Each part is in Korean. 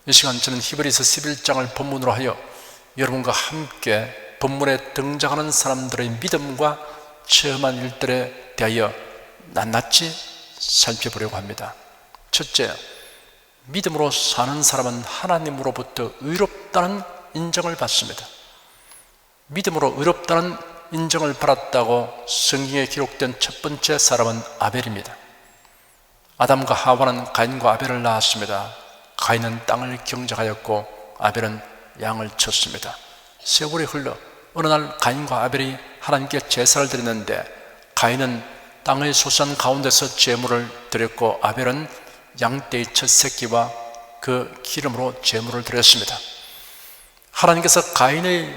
이 시간 저는 히브리서 11장을 본문으로 하여 여러분과 함께 본문에 등장하는 사람들의 믿음과 체험한 일들에 대하여 낱낱이 살펴보려고 합니다. 첫째, 믿음으로 사는 사람은 하나님으로부터 의롭다는 인정을 받습니다. 믿음으로 의롭다는 인정을 받았다고 성경에 기록된 첫 번째 사람은 아벨입니다. 아담과 하와는 가인과 아벨을 낳았습니다. 가인은 땅을 경작하였고 아벨은 양을 쳤습니다. 세월이 흘러 어느 날 가인과 아벨이 하나님께 제사를 드렸는데 가인은 땅의 소산 가운데서 제물을 드렸고 아벨은 양떼의 첫 새끼와 그 기름으로 제물을 드렸습니다. 하나님께서 가인의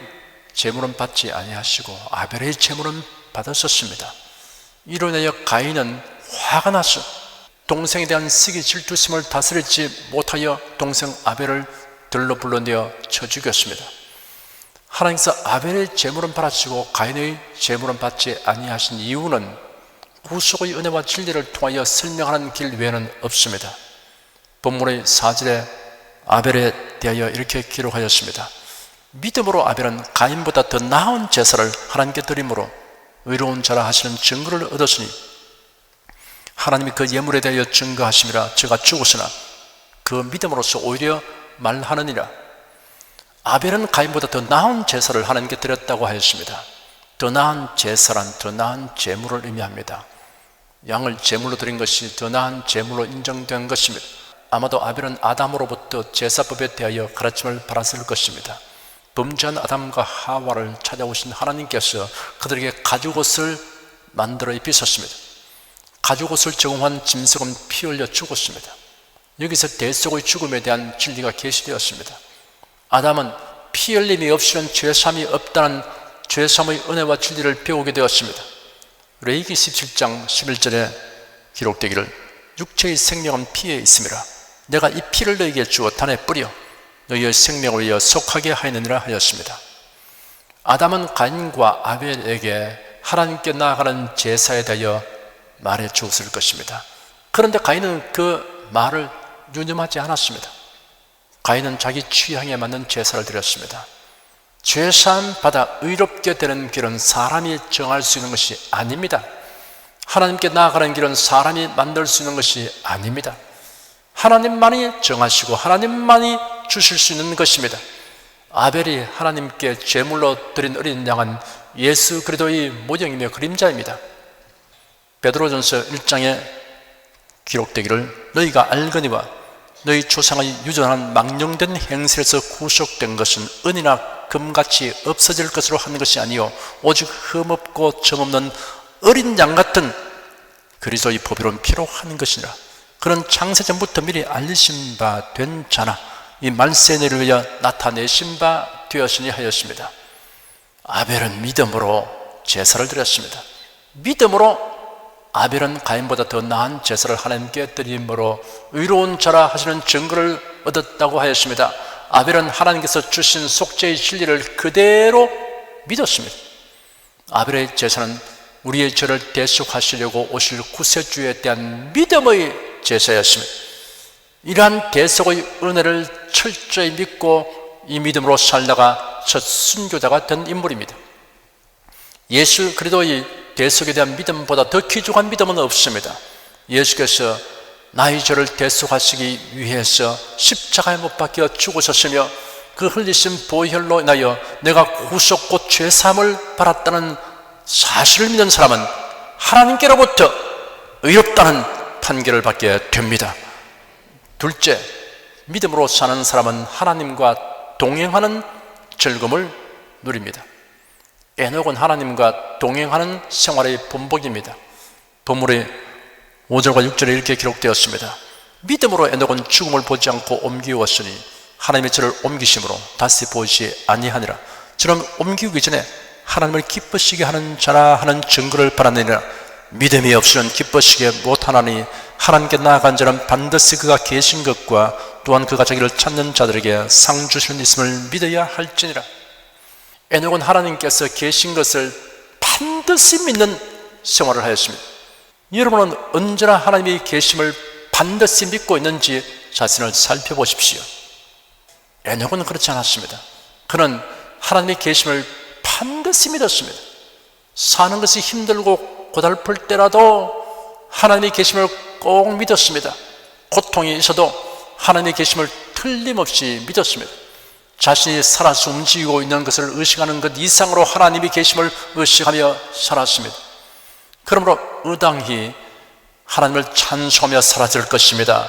제물은 받지 아니하시고 아벨의 제물은 받으셨습니다. 이로 인하여 가인은 화가 나서 동생에 대한 시기 질투심을 다스리지 못하여 동생 아벨을 들로 불러내어 쳐 죽였습니다. 하나님께서 아벨의 제물은 받으시고 가인의 제물은 받지 아니하신 이유는 구속의 은혜와 진리를 통하여 설명하는 길 외에는 없습니다. 본문의 4절에 아벨에 대하여 이렇게 기록하였습니다. 믿음으로 아벨은 가인보다 더 나은 제사를 하나님께 드림으로 의로운 자라 하시는 증거를 얻었으니 하나님이 그 예물에 대하여 증거하심이라 저가 죽었으나 그 믿음으로서 오히려 말하느니라. 아벨은 가인보다 더 나은 제사를 하나님께 드렸다고 하였습니다. 더 나은 제사란 더 나은 제물을 의미합니다. 양을 제물로 드린 것이 더 나은 제물로 인정된 것입니다. 아마도 아벨은 아담으로부터 제사법에 대하여 가르침을 받았을 것입니다. 범죄한 아담과 하와를 찾아오신 하나님께서 그들에게 가죽옷을 만들어 입히셨습니다. 가죽옷을 적응한 짐승은 피 흘려 죽었습니다. 여기서 대속의 죽음에 대한 진리가 계시되었습니다. 아담은 피 흘림이 없이는 죄사함이 없다는 죄사함의 은혜와 진리를 배우게 되었습니다. 레위기 17장 11절에 기록되기를 육체의 생명은 피에 있음이라 내가 이 피를 너희에게 주어 단에 뿌려 너희의 생명을 위하여 속하게 하였느니라 하였습니다. 아담은 가인과 아벨에게 하나님께 나아가는 제사에 대하여 말해 주었을 것입니다. 그런데 가인은 그 말을 유념하지 않았습니다. 가인은 자기 취향에 맞는 제사를 드렸습니다. 죄사함 받아 의롭게 되는 길은 사람이 정할 수 있는 것이 아닙니다. 하나님께 나아가는 길은 사람이 만들 수 있는 것이 아닙니다. 하나님만이 정하시고 하나님만이 주실 수 있는 것입니다. 아벨이 하나님께 제물로 드린 어린 양은 예수 그리스도의 모형이며 그림자입니다. 베드로전서 1장에 기록되기를 너희가 알거니와 너희 조상의 유전한 망령된 행실에서 구속된 것은 은이나 금같이 없어질 것으로 하는 것이 아니요 오직 흠없고 점없는 어린 양 같은 그리스도의 보배로운 피로 하는 것이니라. 그는 창세전부터 미리 알리신 바 된 자나 이 말세내를 위하여 나타내신 바 되었으니 하였습니다. 아벨은 믿음으로 제사를 드렸습니다. 믿음으로 아벨은 가인보다 더 나은 제사를 하나님께 드림으로 의로운 자라 하시는 증거를 얻었다고 하였습니다. 아벨은 하나님께서 주신 속죄의 진리를 그대로 믿었습니다. 아벨의 제사는 우리의 죄를 대속하시려고 오실 구세주에 대한 믿음의 제사였습니다. 이러한 대속의 은혜를 철저히 믿고 이 믿음으로 살다가 첫 순교자가 된 인물입니다. 예수 그리스도의 대속에 대한 믿음보다 더 귀중한 믿음은 없습니다. 예수께서 나의 죄를 대속하시기 위해서 십자가에 못 박혀 죽으셨으며 그 흘리신 보혈로 인하여 내가 구속고 죄사함을 받았다는 사실을 믿는 사람은 하나님께로부터 의롭다는 판결을 받게 됩니다. 둘째, 믿음으로 사는 사람은 하나님과 동행하는 즐거움을 누립니다. 에녹은 하나님과 동행하는 생활의 본보기입니다. 본문의 5절과 6절에 이렇게 기록되었습니다. 믿음으로 에녹은 죽음을 보지 않고 옮기었으니 하나님의 저를 옮기심으로 다시 보지 아니하니라. 저는 옮기기 전에 하나님을 기쁘시게 하는 자라 하는 증거를 받았느니라. 믿음이 없이는 기쁘시게 못하나니 하나님께 나아간 자는 반드시 그가 계신 것과 또한 그가 자기를 찾는 자들에게 상 주시는 있음을 믿어야 할지니라. 에녹은 하나님께서 계신 것을 반드시 믿는 생활을 하였습니다. 여러분은 언제나 하나님의 계심을 반드시 믿고 있는지 자신을 살펴보십시오. 에녹은 그렇지 않았습니다. 그는 하나님의 계심을 반드시 믿었습니다. 사는 것이 힘들고 고달플 때라도 하나님의 계심을 꼭 믿었습니다. 고통이 있어도 하나님의 계심을 틀림없이 믿었습니다. 자신이 살아서 움직이고 있는 것을 의식하는 것 이상으로 하나님의 계심을 의식하며 살았습니다. 그러므로 의당히 하나님을 찬송하며 살았을 것입니다.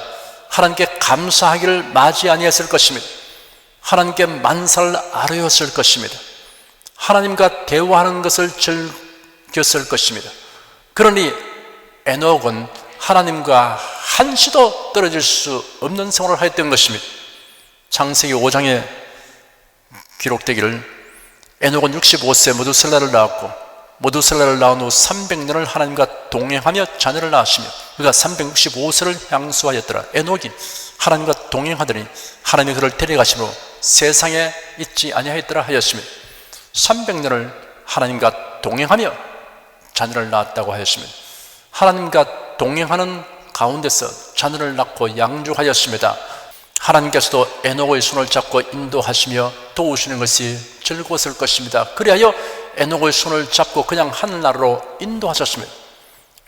하나님께 감사하기를 맞이 아니했을 것입니다. 하나님께 만사를 아뢰었을 것입니다. 하나님과 대화하는 것을 즐겼을 것입니다. 그러니 에녹은 하나님과 한시도 떨어질 수 없는 생활을 하였던 것입니다. 창세기 5장에 기록되기를 에녹은 65세 무두셀라를 낳았고 무두셀라를 낳은 후 300년을 하나님과 동행하며 자녀를 낳았으며 그가 365세를 향수하였더라. 에녹이 하나님과 동행하더니 하나님이 그를 데려가심으로 세상에 있지 아니하였더라 하였으며 300년을 하나님과 동행하며 자녀를 낳았다고 하였습니다. 하나님과 동행하는 가운데서 자녀를 낳고 양육하였습니다. 하나님께서도 에녹의 손을 잡고 인도하시며 도우시는 것이 즐거웠을 것입니다. 그리하여 에녹의 손을 잡고 그냥 하늘나라로 인도하셨습니다.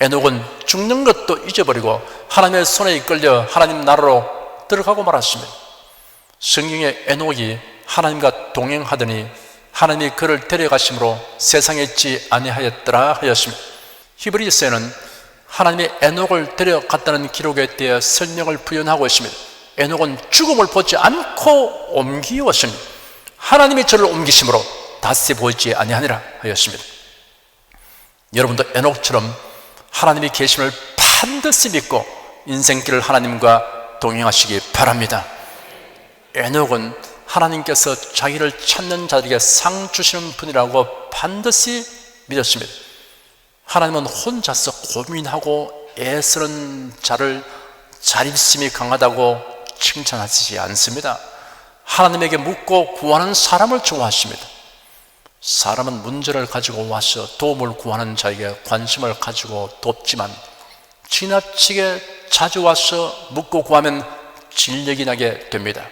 에녹은 죽는 것도 잊어버리고 하나님의 손에 이끌려 하나님 나라로 들어가고 말았습니다. 성경에 에녹이 하나님과 동행하더니 하나님이 그를 데려가심으로 세상에 있지 아니하였더라 하였습니다. 히브리서에는 하나님이 에녹을 데려갔다는 기록에 대해 설명을 부연하고 있습니다. 에녹은 죽음을 보지 않고 옮기었으니 하나님이 저를 옮기심으로 다시 보이지 아니하니라 하였습니다. 여러분도 에녹처럼 하나님의 계심을 반드시 믿고 인생길을 하나님과 동행하시기 바랍니다. 에녹은 하나님께서 자기를 찾는 자들에게 상 주시는 분이라고 반드시 믿었습니다. 하나님은 혼자서 고민하고 애쓰는 자를 자립심이 강하다고 칭찬하시지 않습니다. 하나님에게 묻고 구하는 사람을 좋아하십니다. 사람은 문제를 가지고 와서 도움을 구하는 자에게 관심을 가지고 돕지만 지나치게 자주 와서 묻고 구하면 진력이 나게 됩니다.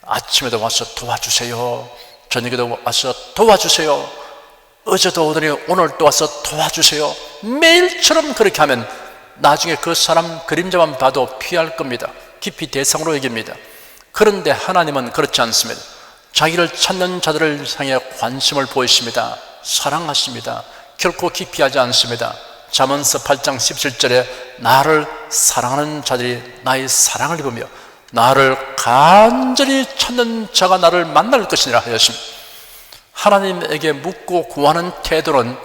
아침에도 와서 도와주세요. 저녁에도 와서 도와주세요. 어제도 오더니 오늘 또 와서 도와주세요. 매일처럼 그렇게 하면 나중에 그 사람 그림자만 봐도 피할 겁니다. 깊이 대상으로 여깁니다. 그런데 하나님은 그렇지 않습니다. 자기를 찾는 자들을 향해 관심을 보이십니다. 사랑하십니다. 결코 기피하지 않습니다. 잠언서 8장 17절에 나를 사랑하는 자들이 나의 사랑을 입으며 나를 간절히 찾는 자가 나를 만날 것이니라 하였습니다. 하나님에게 묻고 구하는 태도는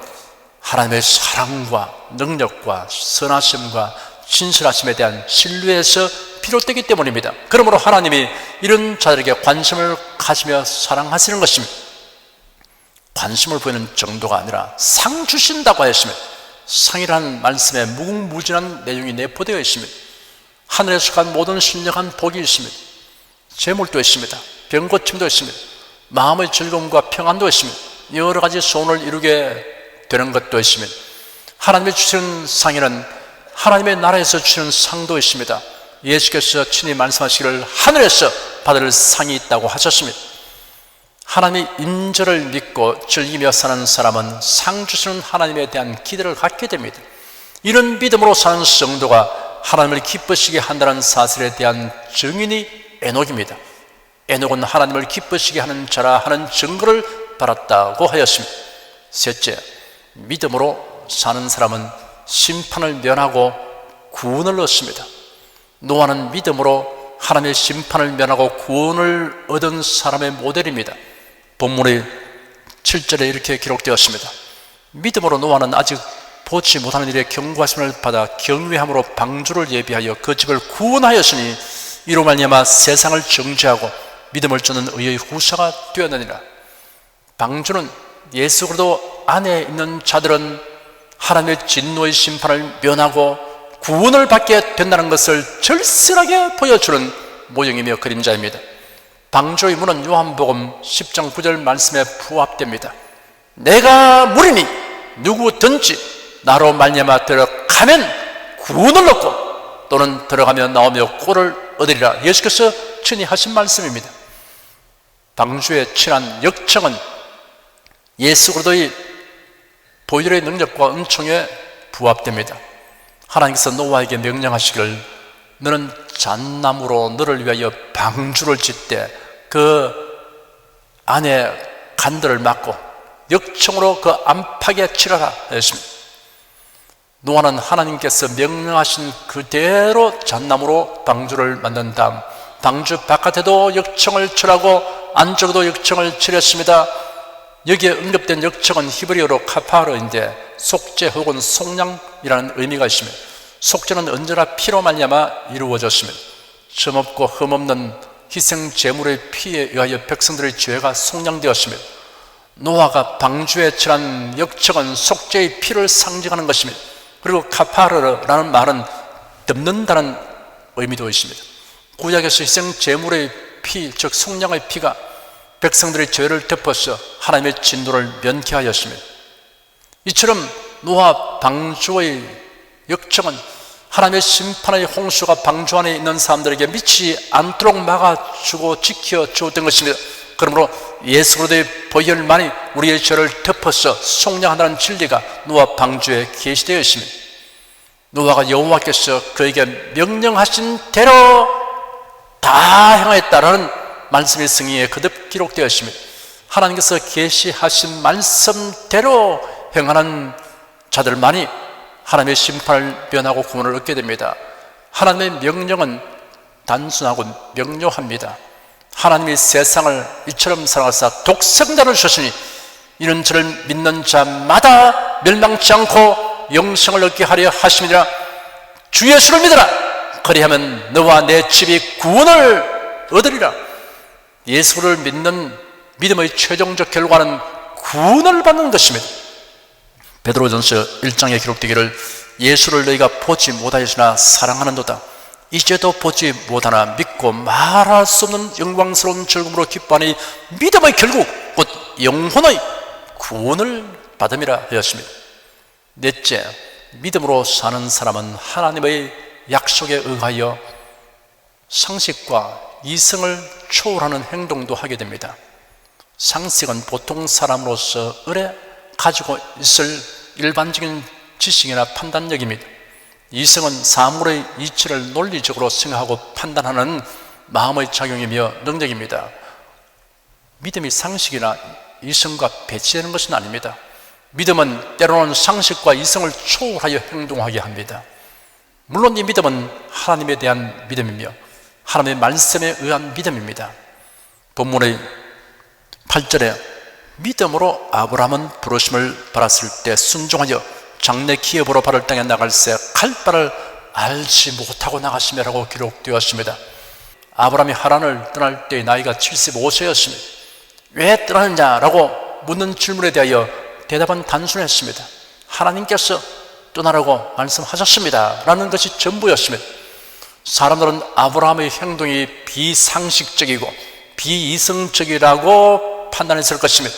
하나님의 사랑과 능력과 선하심과 진실하심에 대한 신뢰에서 비롯되기 때문입니다. 그러므로 하나님이 이런 자들에게 관심을 가지며 사랑하시는 것입니다. 관심을 보이는 정도가 아니라 상 주신다고 하였습니다. 상이라는 말씀에 무궁무진한 내용이 내포되어 있습니다. 하늘에 속한 모든 신령한 복이 있습니다. 재물도 있습니다. 병고침도 있습니다. 마음의 즐거움과 평안도 있습니다. 여러 가지 소원을 이루게 되는 것도 있습니다. 하나님이 주시는 상에는 하나님의 나라에서 주시는 상도 있습니다. 예수께서 친히 말씀하시기를 하늘에서 받을 상이 있다고 하셨습니다. 하나님의 인절을 믿고 즐기며 사는 사람은 상 주시는 하나님에 대한 기대를 갖게 됩니다. 이런 믿음으로 사는 성도가 하나님을 기쁘시게 한다는 사실에 대한 증인이 에녹입니다. 에녹은 하나님을 기쁘시게 하는 자라 하는 증거를 받았다고 하였습니다. 셋째, 믿음으로 사는 사람은 심판을 면하고 구원을 얻습니다. 노아는 믿음으로 하나님의 심판을 면하고 구원을 얻은 사람의 모델입니다. 본문의 7절에 이렇게 기록되었습니다. 믿음으로 노아는 아직 보지 못하는 일에 경고하심을 받아 경외함으로 방주를 예비하여 그 집을 구원하였으니 이로 말미암아 세상을 정죄하고 믿음을 주는 의의 후사가 되었느니라. 방주는 예수 그리스도 안에 있는 자들은 하나님의 진노의 심판을 면하고 구원을 받게 된다는 것을 절실하게 보여주는 모형이며 그림자입니다. 방주의 문은 요한복음 10장 9절 말씀에 부합됩니다. 내가 문이니 누구든지 나로 말미암아 들어가면 구원을 얻고 또는 들어가며 나오며 꼴을 얻으리라. 예수께서 친히 하신 말씀입니다. 방주에 친한 역청은 예수 그리스도의 보혈의 능력과 은총에 부합됩니다. 하나님께서 노아에게 명령하시기를 너는 잣나무로 너를 위하여 방주를 짓되 그 안에 간들을 막고 역청으로 그 안팎에 칠하라 하였습니다. 노아는 하나님께서 명령하신 그대로 잣나무로 방주를 만든 다음 방주 바깥에도 역청을 칠하고 안쪽에도 역청을 칠했습니다. 여기에 언급된 역청은 히브리어로 카파르인데 속죄 혹은 속량이라는 의미가 있습니다. 속죄는 언제나 피로 말미암아 이루어졌습니다. 점없고 흠없는 희생 제물의 피에 의하여 백성들의 죄가 속량되었습니다. 노아가 방주에 칠한 역청은 속죄의 피를 상징하는 것입니다. 그리고 카파르라는 말은 덮는다는 의미도 있습니다. 구약에서 희생 제물의 피, 즉 속량의 피가 백성들의 죄를 덮어서 하나님의 진노를 면케하였습니다. 이처럼 노아 방주의 역청은 하나님의 심판의 홍수가 방주 안에 있는 사람들에게 미치지 않도록 막아주고 지켜주었던 것입니다. 그러므로 예수 그리스도의 보혈만이 우리의 죄를 덮어서 속량한다는 진리가 노아 방주에 계시되어 있습니다. 노아가 여호와께서 그에게 명령하신 대로 다 행하였다라는 말씀의 승리에 거듭 기록되어 있습니다. 하나님께서 계시하신 말씀대로 행하는 자들만이 하나님의 심판을 면하고 구원을 얻게 됩니다. 하나님의 명령은 단순하고 명료합니다. 하나님이 세상을 이처럼 사랑하사 독생자를 주셨으니 이는 저를 믿는 자마다 멸망치 않고 영생을 얻게 하려 하심이니라. 주 예수를 믿으라. 그리하면 너와 내 집이 구원을 얻으리라. 예수를 믿는 믿음의 최종적 결과는 구원을 받는 것입니다. 베드로전서 1장에 기록되기를 예수를 너희가 보지 못하였으나 사랑하는도다. 이제도 보지 못하나 믿고 말할 수 없는 영광스러운 즐거움으로 기뻐하니 믿음의 결국 곧 영혼의 구원을 받음이라 하였습니다. 넷째, 믿음으로 사는 사람은 하나님의 약속에 의하여 상식과 이성을 초월하는 행동도 하게 됩니다. 상식은 보통 사람으로서 의뢰 가지고 있을 일반적인 지식이나 판단력입니다. 이성은 사물의 이치를 논리적으로 생각하고 판단하는 마음의 작용이며 능력입니다. 믿음이 상식이나 이성과 배치되는 것은 아닙니다. 믿음은 때로는 상식과 이성을 초월하여 행동하게 합니다. 물론 이 믿음은 하나님에 대한 믿음이며 하나님의 말씀에 의한 믿음입니다. 본문의 8절에 믿음으로 아브라함은 부르심을 받았을 때 순종하여 장래 기업으로 발을 땅에 나갈새 갈 바를 알지 못하고 나갔으며라고 기록되었습니다. 아브라함이 하란을 떠날 때의 나이가 75세였습니다. 왜 떠나느냐라고 묻는 질문에 대하여 대답은 단순했습니다. 하나님께서 떠나라고 말씀하셨습니다 라는 것이 전부였습니다. 사람들은 아브라함의 행동이 비상식적이고 비이성적이라고 판단했을 것입니다.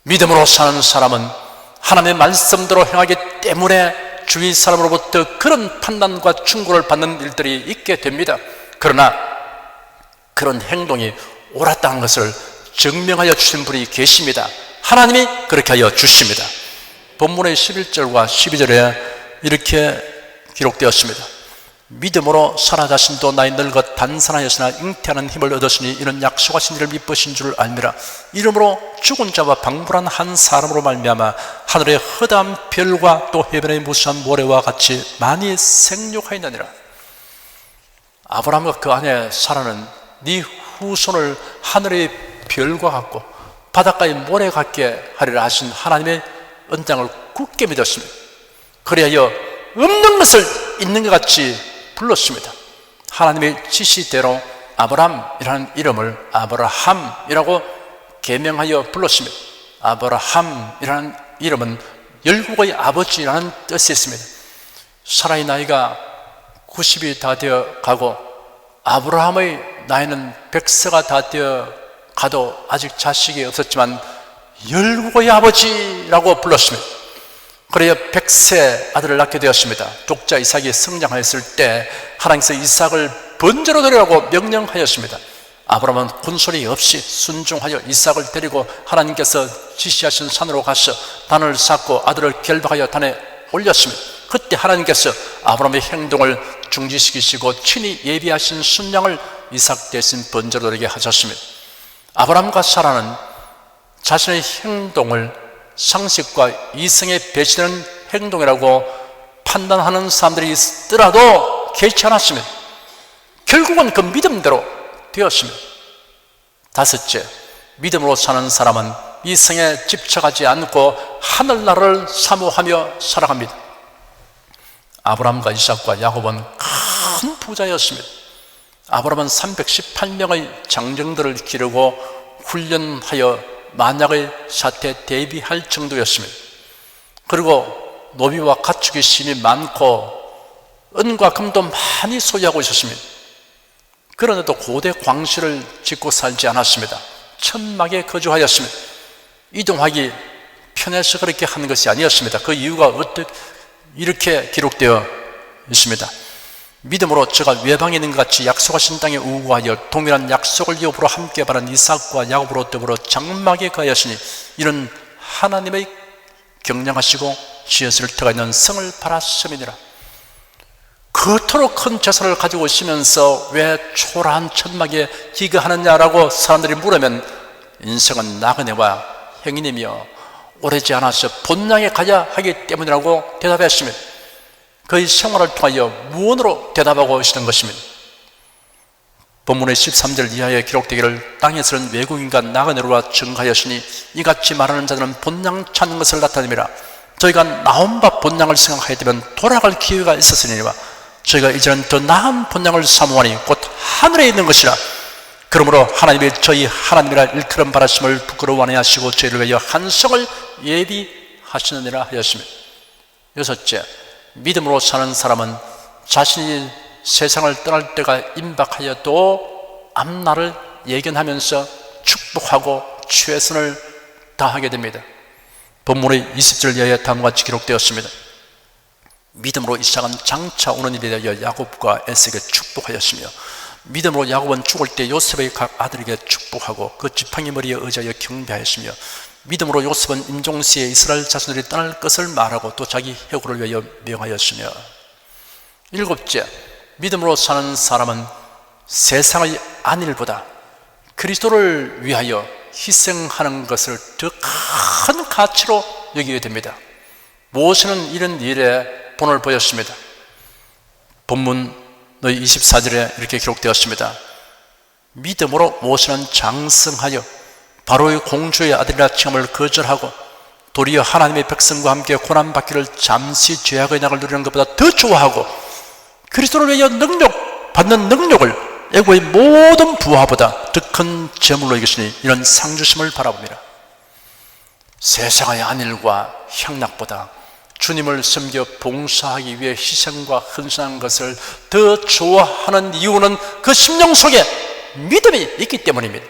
믿음으로 사는 사람은 하나님의 말씀대로 행하기 때문에 주위 사람으로부터 그런 판단과 충고를 받는 일들이 있게 됩니다. 그러나 그런 행동이 옳았다는 것을 증명하여 주신 분이 계십니다. 하나님이 그렇게 하여 주십니다. 본문의 11절과 12절에 이렇게 기록되었습니다. 믿음으로 사라 자신도 나이 늙어 단산하였으나 잉태하는 힘을 얻었으니 이는 약속하신 이를 미쁘신 줄 알미라. 이러므로 죽은 자와 방불한 한 사람으로 말미암아 하늘의 허다한 별과 또 해변의 무수한 모래와 같이 많이 생육하였느니라. 아브라함과 그 아내 사라는 네 후손을 하늘의 별과 같고 바닷가의 모래 같게 하리라 하신 하나님의 언장을 굳게 믿었습니다. 그리하여 없는 것을 있는 것 같이 불렀습니다. 하나님의 지시대로 아브람이라는 이름을 아브라함이라고 계명하여 불렀습니다. 아브라함이라는 이름은 열국의 아버지라는 뜻이 있습니다. 사라의 나이가 90이 다 되어 가고 아브라함의 나이는 100세가 다 되어 가도 아직 자식이 없었지만 열국의 아버지라고 불렀습니다. 그래야 100세 아들을 낳게 되었습니다. 독자 이삭이 성장하였을 때 하나님께서 이삭을 번제로 드리라고 명령하였습니다. 아브라함은 군소리 없이 순종하여 이삭을 데리고 하나님께서 지시하신 산으로 가서 단을 쌓고 아들을 결박하여 단에 올렸습니다. 그때 하나님께서 아브라함의 행동을 중지시키시고 친히 예비하신 순양을 이삭 대신 번제로 드리게 하셨습니다. 아브라함과 사라는 자신의 행동을 상식과 이성에 배치되는 행동이라고 판단하는 사람들이 있더라도 개의치 않았습니다. 결국은 그 믿음대로 되었습니다. 다섯째, 믿음으로 사는 사람은 이성에 집착하지 않고 하늘나라를 사모하며 살아갑니다. 아브라함과 이삭과 야곱은 큰 부자였습니다. 아브라함은 318명의 장정들을 기르고 훈련하여 만약의 사태에 대비할 정도였습니다. 그리고 노비와 가축의 심이 많고 은과 금도 많이 소유하고 있었습니다. 그런데도 고대 광실을 짓고 살지 않았습니다. 천막에 거주하였습니다. 이동하기 편해서 그렇게 하는 것이 아니었습니다. 그 이유가 어떻게 이렇게 기록되어 있습니다. 믿음으로 저가 외방에 있는 것 같이 약속하신 땅에 우거하여 동일한 약속을 여부로 함께 바른 이삭과 야곱으로 더불어 장막에 거하였으니 이는 하나님의 경량하시고 지혜를 터가 있는 성을 바랐음이니라. 그토록 큰 재산을 가지고 오시면서 왜 초라한 천막에 기거하느냐라고 사람들이 물으면 인생은 나그네와 행인이며 오래지 않아서 본향에 가야 하기 때문이라고 대답했습니다. 그의 생활을 통하여 무언으로 대답하고 오시는 것입니다. 본문의 13절 이하에 기록되기를 땅에서는 외국인과 나그네로와 증가하였으니 이같이 말하는 자들은 본향 찾는 것을 나타내미라. 저희가 나온 바 본향을 생각하게 되면 돌아갈 기회가 있었으니와 저희가 이제는 더 나은 본향을 사모하니 곧 하늘에 있는 것이라. 그러므로 하나님이 저희 하나님이라 일컬음 바라심을 부끄러워하게 하시고 저희를 위하여 한 성을 예비하시느니라 하였습니다. 여섯째, 믿음으로 사는 사람은 자신이 세상을 떠날 때가 임박하여도 앞날을 예견하면서 축복하고 최선을 다하게 됩니다. 본문의 20절 이하에 다음과 같이 기록되었습니다. 믿음으로 이삭은 장차 오는 일에 대하여 야곱과 에서에게 축복하였으며 믿음으로 야곱은 죽을 때 요셉의 각 아들에게 축복하고 그 지팡이 머리에 의지하여 경배하였으며 믿음으로 요셉은 임종시에 이스라엘 자손들이 떠날 것을 말하고 또 자기 해고를 위하여 명하였으며 일곱째, 믿음으로 사는 사람은 세상의 안일보다 그리스도를 위하여 희생하는 것을 더 큰 가치로 여기게 됩니다. 모세는 이런 일에 본을 보였습니다. 본문 24절에 이렇게 기록되었습니다. 믿음으로 모세는 장성하여 바로의 공주의 아들이라 칭함을 거절하고 도리어 하나님의 백성과 함께 고난받기를 잠시 죄악의 낙을 누리는 것보다 더 좋아하고 그리스도를 위하여 받는 능력을 애고의 모든 부하보다 더 큰 재물로 여기시니 이런 상주심을 바라봅니다. 세상의 안일과 향락보다 주님을 섬겨 봉사하기 위해 희생과 헌신한 것을 더 좋아하는 이유는 그 심령 속에 믿음이 있기 때문입니다.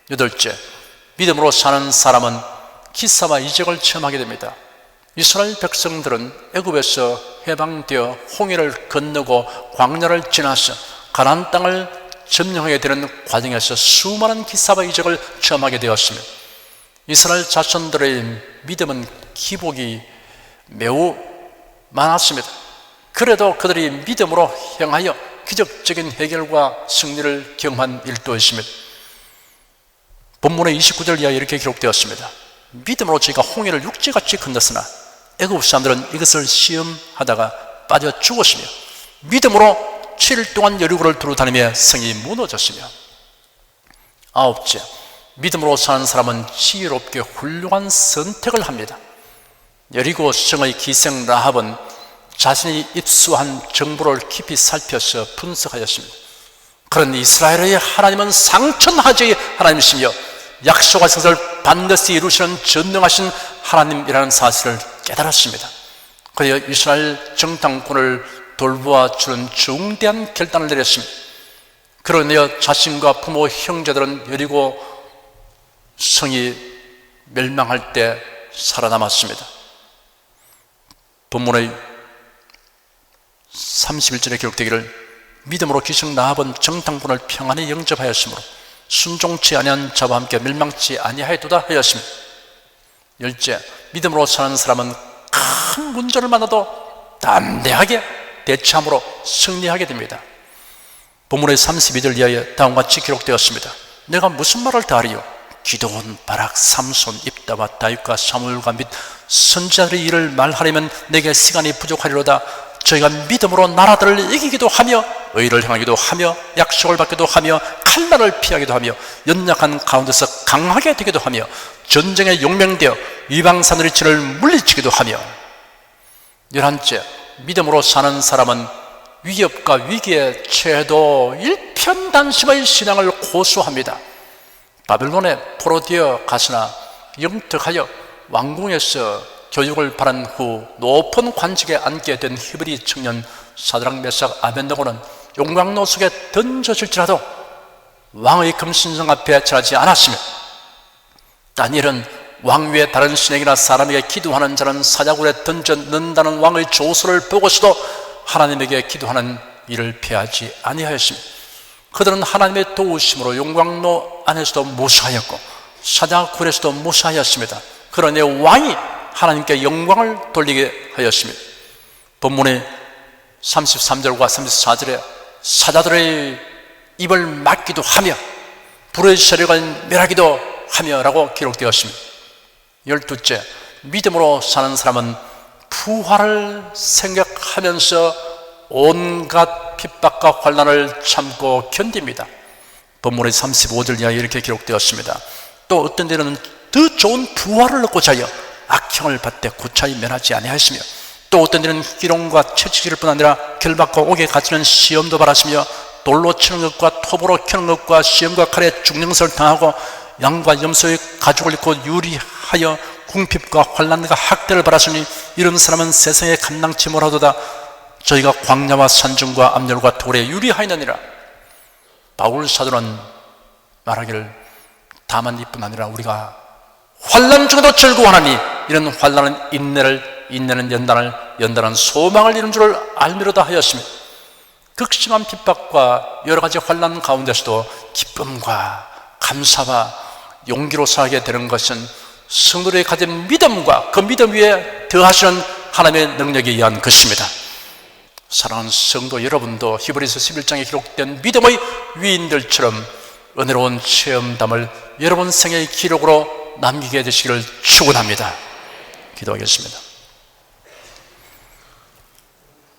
여덟째, 믿음으로 사는 사람은 기사와 이적을 체험하게 됩니다. 이스라엘 백성들은 애굽에서 해방되어 홍해를 건너고 광야를 지나서 가나안 땅을 점령하게 되는 과정에서 수많은 기사와 이적을 체험하게 되었습니다. 이스라엘 자손들의 믿음은 기복이 매우 많았습니다. 그래도 그들이 믿음으로 행하여 기적적인 해결과 승리를 경험한 일도였습니다. 본문의 29절 이하에 이렇게 기록되었습니다. 믿음으로 저희가 홍해를 육지같이 건넜으나 애굽 사람들은 이것을 시험하다가 빠져 죽었으며 믿음으로 7일 동안 여리고를 두루 다니며 성이 무너졌으며 아홉째, 믿음으로 사는 사람은 지혜롭게 훌륭한 선택을 합니다. 여리고 성의 기생 라합은 자신이 입수한 정보를 깊이 살펴서 분석하였습니다. 그러니 이스라엘의 하나님은 상천하지의 하나님이시며 약속하신 것을 반드시 이루시는 전능하신 하나님이라는 사실을 깨달았습니다. 그래서 이스라엘 정탐꾼을 돌보아 주는 중대한 결단을 내렸습니다. 그러나 자신과 부모 형제들은 여리고 성이 멸망할 때 살아남았습니다. 본문의 31절에 기록되기를 믿음으로 기생 라합은 정탐꾼을 평안히 영접하였으므로 순종치 아니한 자와 함께 멸망치 아니하였도다 하였습니다. 열째, 믿음으로 사는 사람은 큰 문제를 만나도 담대하게 대처함으로 승리하게 됩니다. 본문의 32절 이하에 다음과 같이 기록되었습니다. 내가 무슨 말을 더하리요? 기드온, 바락, 삼손, 입다와 다윗과 사무엘과 및 선지자들의 일을 말하려면 내게 시간이 부족하리로다. 저희가 믿음으로 나라들을 이기기도 하며 의를 행하기도 하며 약속을 받기도 하며 칼날을 피하기도 하며 연약한 가운데서 강하게 되기도 하며 전쟁에 용맹되어 이방산들의 진을 물리치기도 하며. 11째, 믿음으로 사는 사람은 위협과 위기에 처해도 일편단심의 신앙을 고수합니다. 바벨론에 포로되어 가서나 영특하여 왕궁에서 교육을 받은 후 높은 관직에 앉게 된 히브리 청년 사드락, 메삭, 아벤느고는 용광로 속에 던져질지라도 왕의 금신성 앞에 절하지 않았으며, 다니엘은 왕 위에 다른 신에게나 사람에게 기도하는 자는 사자굴에 던져 넣는다는 왕의 조서를 보고서도 하나님에게 기도하는 일을 피하지 아니하였습니다. 그들은 하나님의 도우심으로 용광로 안에서도 무사하였고 사자굴에서도 무사하였습니다. 그러니 왕이 하나님께 영광을 돌리게 하였습니다. 본문의 33절과 34절에 사자들의 입을 막기도 하며 불의 세력을 멸하기도 하며 라고 기록되었습니다. 12째, 믿음으로 사는 사람은 부활을 생각하면서 온갖 핍박과 환난을 참고 견딥니다. 본문의 35절 이하에 이렇게 기록되었습니다. 또 어떤 데는 더 좋은 부활을 얻고자 하여 악형을 받되 구차히 면하지 아니하였으며, 또 어떤 데는 희롱과 채찍질 뿐 아니라 결박과 옥에 갇히는 시험도 받았으며, 돌로 치는 것과 톱으로 켜는 것과 시험과 칼에 중령설을 당하고 양과 염소의 가죽을 입고 유리하여 궁핍과 환난과 학대를 받았으니 이런 사람은 세상에 감당치 못하도다. 저희가 광야와 산중과 암열과 돌에 유리하였느니라. 바울 사도는 말하기를 다만 이뿐 아니라 우리가 환난 중에도 즐거워하나니 이런 환난은 인내를, 인내는 연단을, 연단은 소망을 이룬 줄을 알미로다 하였으며, 극심한 핍박과 여러 가지 환난 가운데서도 기쁨과 감사와 용기로 살게 되는 것은 성도들이 가진 믿음과 그 믿음 위에 더하시는 하나님의 능력에 의한 것입니다. 사랑하는 성도 여러분도 히브리서 11장에 기록된 믿음의 위인들처럼 은혜로운 체험담을 여러분 생애의 기록으로 남기게 되시기를 축원합니다. 기도하겠습니다.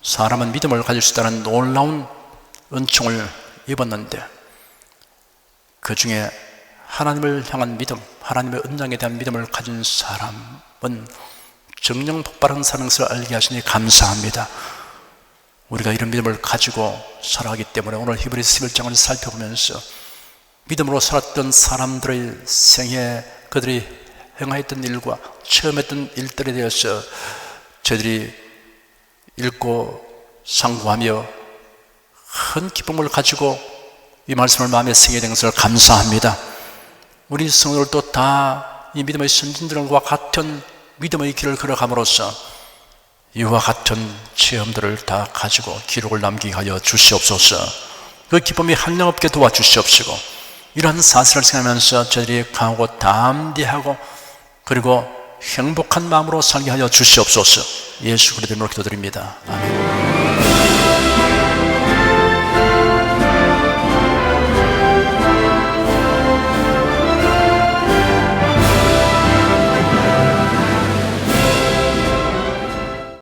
사람은 믿음을 가질 수 있다는 놀라운 은총을 입었는데 그 중에 하나님을 향한 믿음, 하나님의 은장에 대한 믿음을 가진 사람은 정령 폭발한 사는 것을 알게 하시니 감사합니다. 우리가 이런 믿음을 가지고 살아가기 때문에 오늘 히브리서 11장을 살펴보면서 믿음으로 살았던 사람들의 생애, 그들이 행하였던 일과 처음 했던 일들에 대해서 저희들이 읽고 상고하며 큰 기쁨을 가지고 이 말씀을 마음에 새기게 된 것을 감사합니다. 우리 성도들도 다 이 믿음의 선진들과 같은 믿음의 길을 걸어감으로써 이와 같은 체험들을 다 가지고 기록을 남기게 하여 주시옵소서. 그 기쁨이 한량없게 도와주시옵시고 이러한 사실을 생각하면서 저희들이 강하고 담대하고 그리고 행복한 마음으로 살게 하여 주시옵소서. 예수 그리스도의 이름으로 기도드립니다. 아멘.